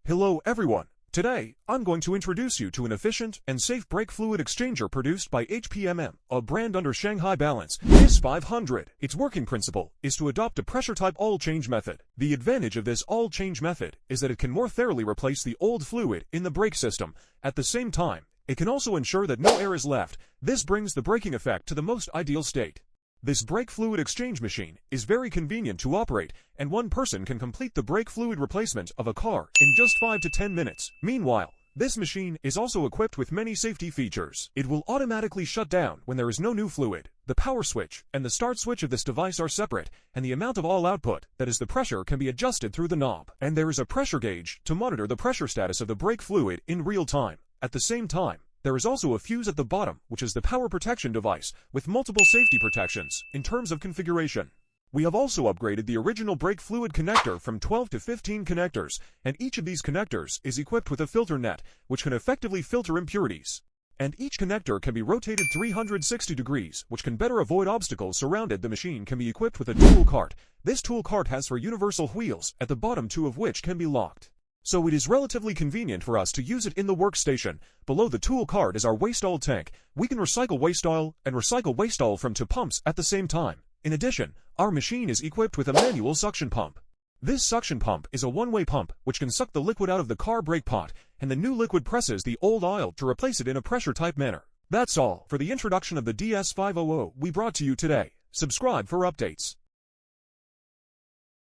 Hello everyone. Today, I'm going to introduce you to an efficient and safe brake fluid exchanger produced by HPMM, a brand under Shanghai Balance, DS-500. Its working principle is to adopt a pressure-type oil change method. The advantage of this oil change method is that it can more thoroughly replace the old fluid in the brake system. At the same time, it can also ensure that no air is left. This brings the braking effect to the most ideal state. This brake fluid exchange machine is very convenient to operate, and one person can complete the brake fluid replacement of a car in just 5 to 10 minutes. Meanwhile, this machine is also equipped with many safety features. It will automatically shut down when there is no new fluid. The power switch and the start switch of this device are separate, and the amount of all output, that is the pressure, can be adjusted through the knob. And there is a pressure gauge to monitor the pressure status of the brake fluid in real time. At the same time, there is also a fuse at the bottom, which is the power protection device, with multiple safety protections. In terms of configuration, we have also upgraded the original brake fluid connector from 12 to 15 connectors, and each of these connectors is equipped with a filter net, which can effectively filter impurities. And each connector can be rotated 360 degrees, which can better avoid obstacles surrounded. The machine can be equipped with a tool cart. This tool cart has 4 universal wheels, at the bottom 2 of which can be locked. So it is relatively convenient for us to use it in the workstation. Below the tool cart is our waste oil tank. We can recycle waste oil and recycle waste oil from 2 pumps at the same time. In addition, our machine is equipped with a manual suction pump. This suction pump is a one-way pump which can suck the liquid out of the car brake pot, and the new liquid presses the old oil to replace it in a pressure-type manner. That's all for the introduction of the DS-500 we brought to you today. Subscribe for updates.